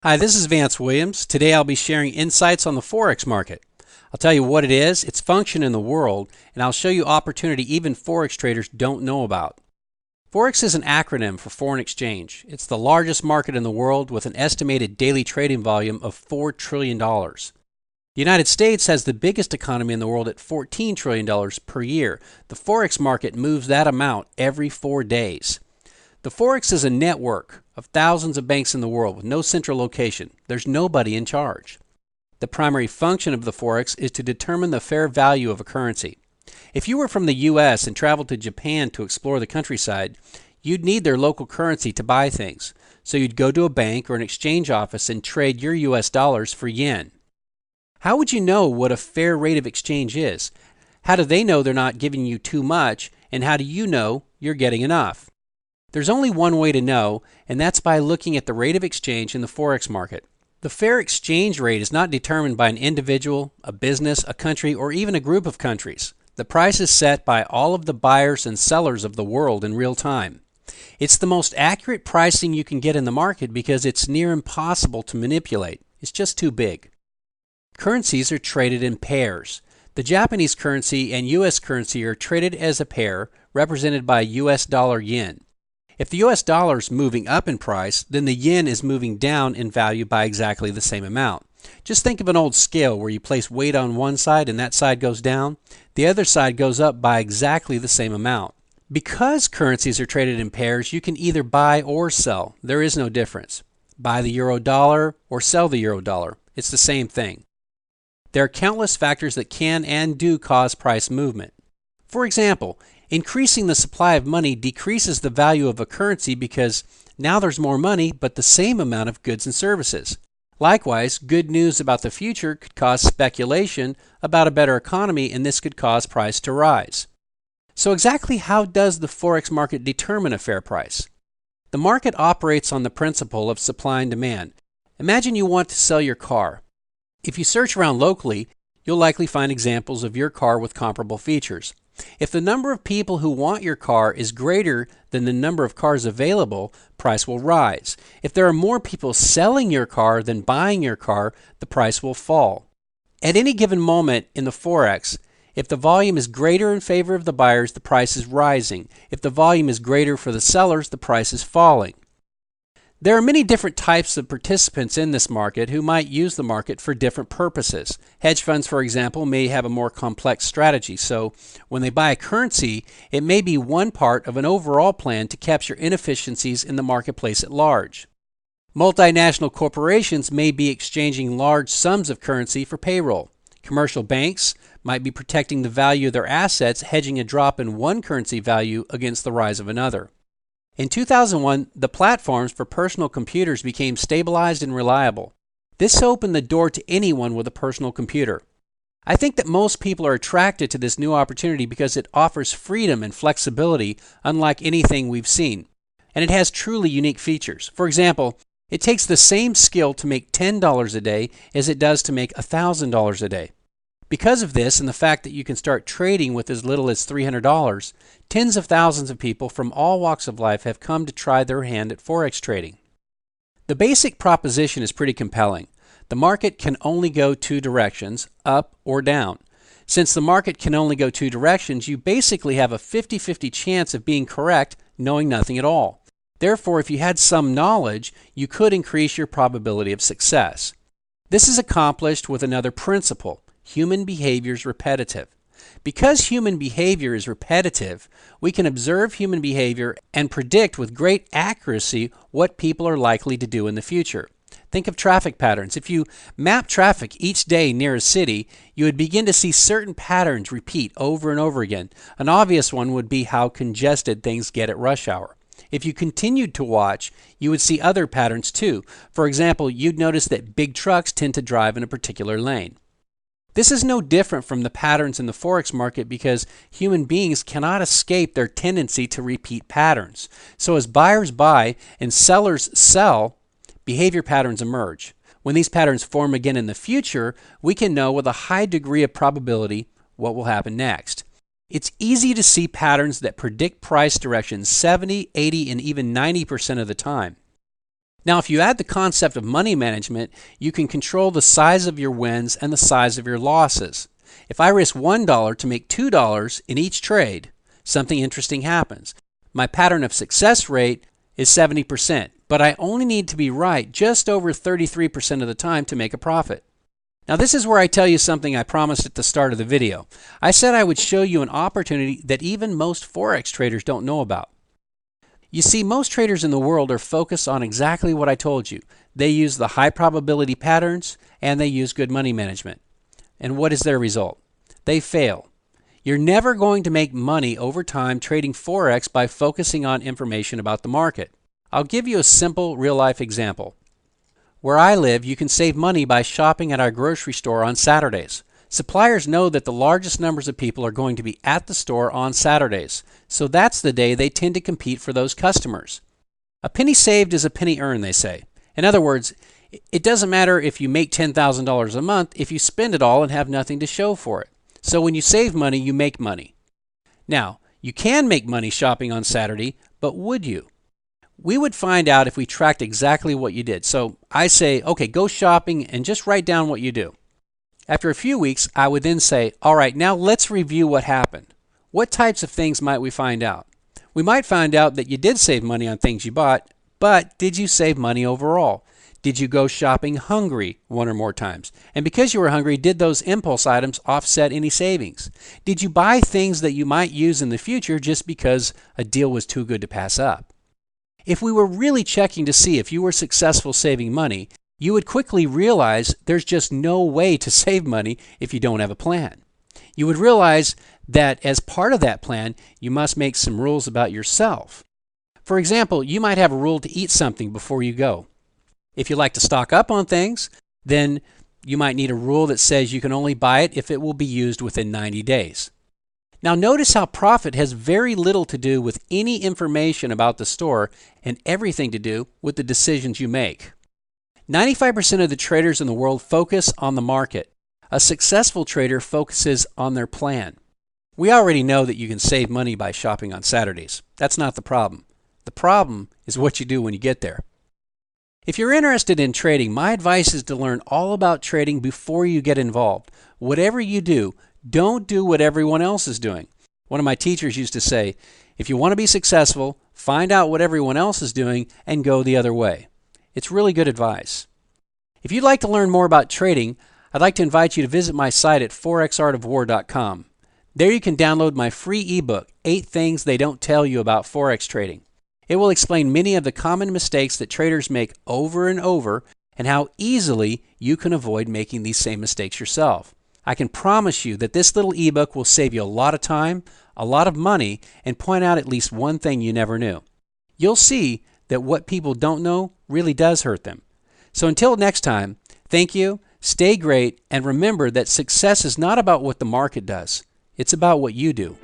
Hi, this is Vance Williams. Today I'll be sharing insights on the Forex market. I'll tell you what it is, its function in the world, and I'll show you opportunity even Forex traders don't know about. Forex is an acronym for foreign exchange. It's the largest market in the world with an estimated daily trading volume of $4 trillion. The United States has the biggest economy in the world at $14 trillion per year. The Forex market moves that amount every 4 days. The Forex is a network of thousands of banks in the world with no central location. There's nobody in charge. The primary function of the Forex is to determine the fair value of a currency. If you were from the U.S. and traveled to Japan to explore the countryside, you'd need their local currency to buy things. So you'd go to a bank or an exchange office and trade your U.S. dollars for yen. How would you know what a fair rate of exchange is? How do they know they're not giving you too much? And how do you know you're getting enough? There's only one way to know, and that's by looking at the rate of exchange in the Forex market. The fair exchange rate is not determined by an individual, a business, a country, or even a group of countries. The price is set by all of the buyers and sellers of the world in real time. It's the most accurate pricing you can get in the market because it's near impossible to manipulate. It's just too big. Currencies are traded in pairs. The Japanese currency and U.S. currency are traded as a pair, represented by U.S. dollar yen. If the U.S. dollar is moving up in price, then the yen is moving down in value by exactly the same amount. Just think of an old scale where you place weight on one side and that side goes down. The other side goes up by exactly the same amount. Because currencies are traded in pairs, you can either buy or sell. There is no difference. Buy the euro dollar or sell the euro dollar. It's the same thing. There are countless factors that can and do cause price movement. For example, increasing the supply of money decreases the value of a currency because now there's more money but the same amount of goods and services. Likewise, good news about the future could cause speculation about a better economy, and this could cause price to rise. So exactly how does the Forex market determine a fair price? The market operates on the principle of supply and demand. Imagine you want to sell your car. If you search around locally, you'll likely find examples of your car with comparable features. If the number of people who want your car is greater than the number of cars available, price will rise. If there are more people selling your car than buying your car, the price will fall. At any given moment in the Forex, if the volume is greater in favor of the buyers, the price is rising. If the volume is greater for the sellers, the price is falling. There are many different types of participants in this market who might use the market for different purposes. Hedge funds, for example, may have a more complex strategy, so when they buy a currency, it may be one part of an overall plan to capture inefficiencies in the marketplace at large. Multinational corporations may be exchanging large sums of currency for payroll. Commercial banks might be protecting the value of their assets, hedging a drop in one currency value against the rise of another. In 2001, the platforms for personal computers became stabilized and reliable. This opened the door to anyone with a personal computer. I think that most people are attracted to this new opportunity because it offers freedom and flexibility unlike anything we've seen. And it has truly unique features. For example, it takes the same skill to make $10 a day as it does to make $1,000 a day. Because of this and the fact that you can start trading with as little as $300, tens of thousands of people from all walks of life have come to try their hand at Forex trading. The basic proposition is pretty compelling. The market can only go two directions, up or down. Since the market can only go two directions, you basically have a 50-50 chance of being correct knowing nothing at all. Therefore, if you had some knowledge, you could increase your probability of success. This is accomplished with another principle. Human behavior is repetitive. Because human behavior is repetitive, we can observe human behavior and predict with great accuracy what people are likely to do in the future. Think of traffic patterns. If you map traffic each day near a city, you would begin to see certain patterns repeat over and over again. An obvious one would be how congested things get at rush hour. If you continued to watch, you would see other patterns too. For example, you'd notice that big trucks tend to drive in a particular lane. This is no different from the patterns in the Forex market because human beings cannot escape their tendency to repeat patterns. So as buyers buy and sellers sell, behavior patterns emerge. When these patterns form again in the future, we can know with a high degree of probability what will happen next. It's easy to see patterns that predict price direction 70, 80, and even 90% of the time. Now, if you add the concept of money management, you can control the size of your wins and the size of your losses. If I risk $1 to make $2 in each trade, something interesting happens. My pattern of success rate is 70%, but I only need to be right just over 33% of the time to make a profit. Now, this is where I tell you something I promised at the start of the video. I said I would show you an opportunity that even most Forex traders don't know about. You see, most traders in the world are focused on exactly what I told you. They use the high probability patterns and they use good money management. And what is their result? They fail. You're never going to make money over time trading Forex by focusing on information about the market. I'll give you a simple real-life example. Where I live, you can save money by shopping at our grocery store on Saturdays. Suppliers know that the largest numbers of people are going to be at the store on Saturdays, so that's the day they tend to compete for those customers. A penny saved is a penny earned, they say. In other words, it doesn't matter if you make $10,000 a month if you spend it all and have nothing to show for it. So when you save money, you make money. Now, you can make money shopping on Saturday, but would you? We would find out if we tracked exactly what you did. So I say, okay, go shopping and just write down what you do. After a few weeks, I would then say, all right, now let's review what happened. What types of things might we find out? We might find out that you did save money on things you bought, but did you save money overall? Did you go shopping hungry one or more times? And because you were hungry, did those impulse items offset any savings? Did you buy things that you might use in the future just because a deal was too good to pass up? If we were really checking to see if you were successful saving money, you would quickly realize there's just no way to save money if you don't have a plan. You would realize that as part of that plan, you must make some rules about yourself. For example, you might have a rule to eat something before you go. If you like to stock up on things, then you might need a rule that says you can only buy it if it will be used within 90 days. Now notice how profit has very little to do with any information about the store and everything to do with the decisions you make. 95% of the traders in the world focus on the market. A successful trader focuses on their plan. We already know that you can save money by shopping on Saturdays. That's not the problem. The problem is what you do when you get there. If you're interested in trading, my advice is to learn all about trading before you get involved. Whatever you do, don't do what everyone else is doing. One of my teachers used to say, if you want to be successful, find out what everyone else is doing and go the other way. It's really good advice. If you'd like to learn more about trading, I'd like to invite you to visit my site at forexartofwar.com. There you can download my free ebook, 8 Things They Don't Tell You About Forex Trading. It will explain many of the common mistakes that traders make over and over and how easily you can avoid making these same mistakes yourself. I can promise you that this little ebook will save you a lot of time, a lot of money, and point out at least one thing you never knew. You'll see that what people don't know really does hurt them. So until next time, thank you, stay great, and remember that success is not about what the market does. It's about what you do.